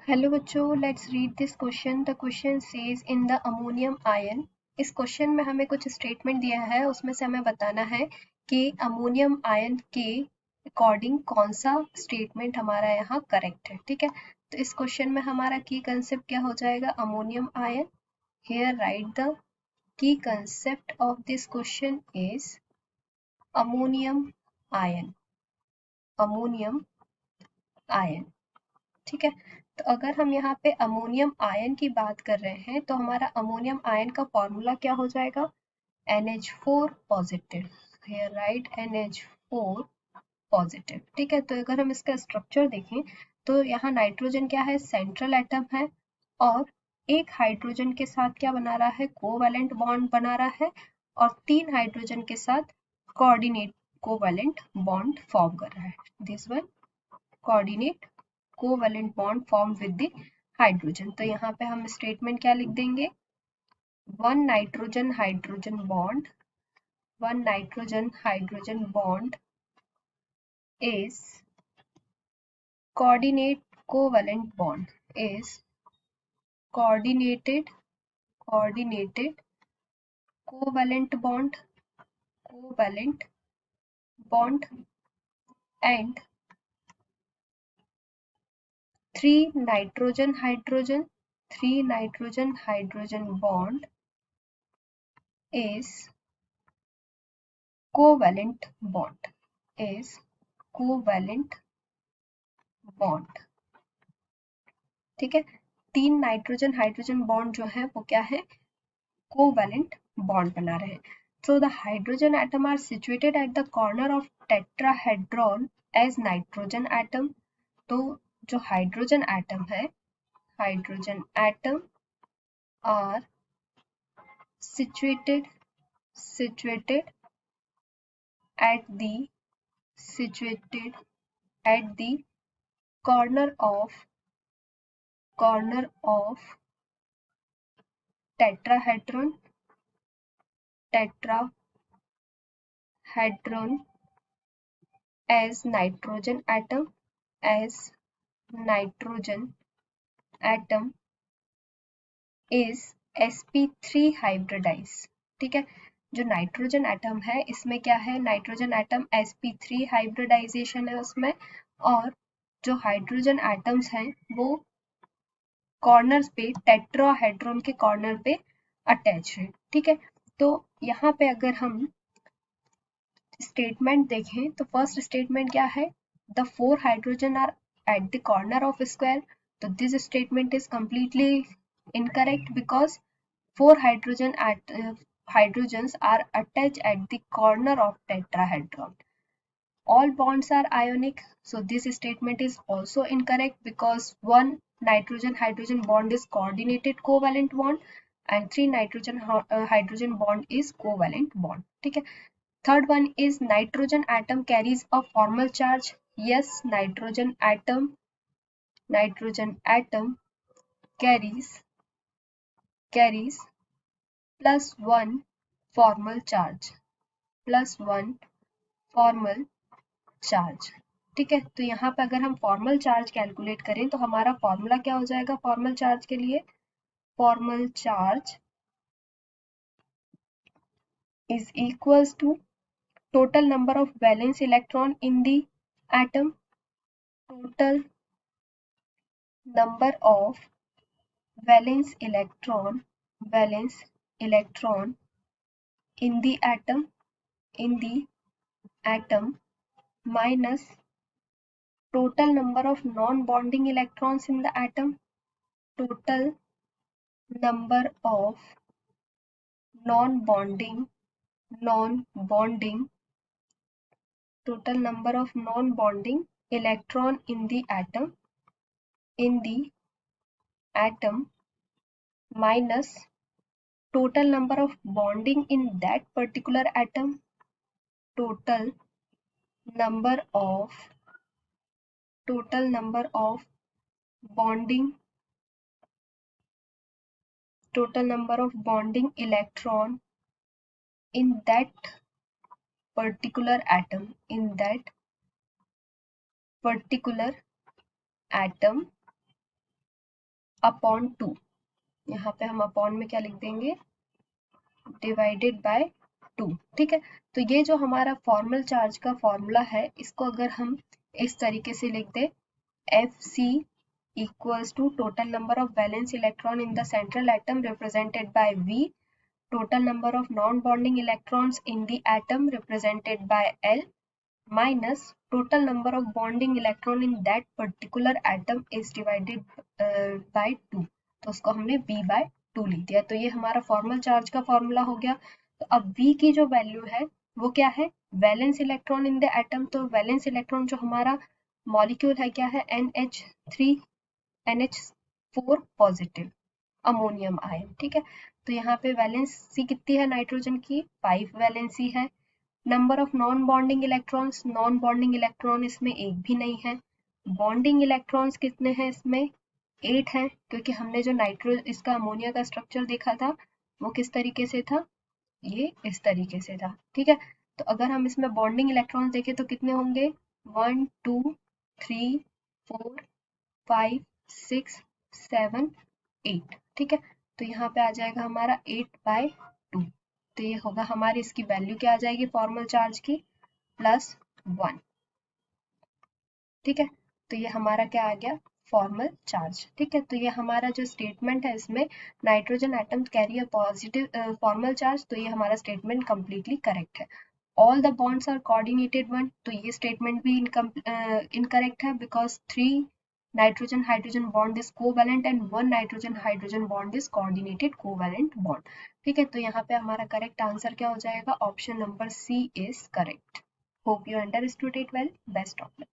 Hello बच्चों, let's read this question. The question says in the ammonium ion. इस question में हमें कुछ स्टेटमेंट दिया है, उसमें से हमें बताना है कि अमोनियम आयन के अकॉर्डिंग कौन सा स्टेटमेंट हमारा यहाँ करेक्ट है। ठीक है, तो इस क्वेश्चन में हमारा की कंसेप्ट क्या हो जाएगा? Ammonium ion. Here right the key concept of this question is ammonium ion. Ammonium ion, ठीक है। तो अगर हम यहाँ पे अमोनियम आयन की बात कर रहे हैं तो हमारा अमोनियम आयन का फॉर्मूला क्या हो जाएगा? NH4 positive. Here right NH4 positive. ठीक है, तो अगर हम इसका स्ट्रक्चर देखें तो यहाँ नाइट्रोजन क्या है? सेंट्रल एटम है और एक हाइड्रोजन के साथ क्या बना रहा है? कोवैलेंट बॉन्ड बना रहा है और 3 हाइड्रोजन के साथ कोऑर्डिनेट कोवैलेंट बॉन्ड फॉर्म कर रहा है। This one coordinate covalent bond form with the hydrogen. तो यहाँ पे हम स्टेटमेंट क्या लिख देंगे? One nitrogen hydrogen bond, one nitrogen hydrogen bond is coordinate covalent bond, is coordinated covalent bond and 3 nitrogen hydrogen bond is covalent bond। ठीक है, 3 nitrogen hydrogen bond जो है वो क्या है? कोवैलेंट बॉन्ड बना रहे हैं। So the hydrogen atom are situated at the corner of tetrahedron as nitrogen atom। तो जो हाइड्रोजन एटम है, hydrogen atom are situated at the situated at the corner of tetrahedron as nitrogen atom is sp3 hybridise. ठीक है, जो nitrogen atom है इसमें क्या है? नाइट्रोजन एटम sp3 हाइब्रिडाइजेशन है उसमें, और जो हाइड्रोजन एटम्स हैं वो कॉर्नर्स पे, टेट्राहेड्रॉन के कॉर्नर पे अटैच है। ठीक है, तो यहाँ पे अगर हम स्टेटमेंट देखें तो फर्स्ट स्टेटमेंट क्या है? The 4 hydrogen are at the corner of square. तो this statement is completely incorrect because 4 hydrogens are attached at the corner of tetrahedron. All bonds are ionic, so this statement is also incorrect because 1 nitrogen hydrogen bond is coordinated covalent bond and 3 nitrogen hydrogen bond is covalent bond। ठीक है, third one is nitrogen atom carries a formal charge। Yes, nitrogen atom carries +1 formal charge, ठीक है। तो यहाँ पे अगर हम formal charge calculate करें तो हमारा फॉर्मूला क्या हो जाएगा फॉर्मल चार्ज के लिए? Formal charge is equals to total number of valence electron in the atom, total number of valence electron in the atom minus total number of non-bonding electrons in the atom, total number of non-bonding electron in the atom minus total number of bonding in that particular atom, total number of bonding electron in that particular atom, upon 2, यहाँ पे हम upon में क्या लिख देंगे, divided by 2। ठीक है, तो ये जो हमारा फॉर्मल चार्ज का फॉर्मूला है, इसको अगर हम इस तरीके से लिख दे, Fc equals to total number of valence electron in the central atom represented by V, total number of non-bonding electrons in the atom represented by L, minus total number of bonding electron in that particular atom is divided by 2। तो उसको हमने V by 2 लिख दिया। तो ये हमारा formal charge का formula हो गया। तो अब V की जो वैल्यू है वो क्या है, valence electron in the atom. तो वैलेंस इलेक्ट्रॉन जो हमारा मॉलिक्यूल है क्या है, NH4 पॉजिटिव अमोनियम आयन। ठीक है, तो यहाँ पे वैलेंसी कितनी है नाइट्रोजन की, 5 वैलेंसी है। Number of non bonding electrons, non bonding electron इसमें एक भी नहीं है। बॉन्डिंग इलेक्ट्रॉन्स कितने हैं इसमें, 8 हैं, क्योंकि हमने जो इसका अमोनिया का स्ट्रक्चर देखा था वो किस तरीके से था, ये इस तरीके से था। ठीक है, तो अगर हम इसमें बॉन्डिंग इलेक्ट्रॉन्स देखें तो कितने होंगे, 1 2 3 4 5 6 7 8। ठीक है, तो यहाँ पे आ जाएगा हमारा 8/2। तो ये होगा हमारी, इसकी वैल्यू क्या आ जाएगी फॉर्मल चार्ज की, +1। ठीक है, तो ये हमारा क्या आ गया, फॉर्मल चार्ज। ठीक है, तो ये हमारा जो स्टेटमेंट है इसमें nitrogen atom carry a positive formal charge, तो ये हमारा स्टेटमेंट कंप्लीटली करेक्ट है। All the bonds are coordinated one, तो ये स्टेटमेंट भी इनकरेक्ट है, because 3 nitrogen hydrogen bond is covalent and 1 nitrogen hydrogen bond is coordinated covalent bond। ठीक है, तो यहाँ पे हमारा करेक्ट आंसर क्या हो जाएगा, option number C is correct. Hope you understood it well, best of luck.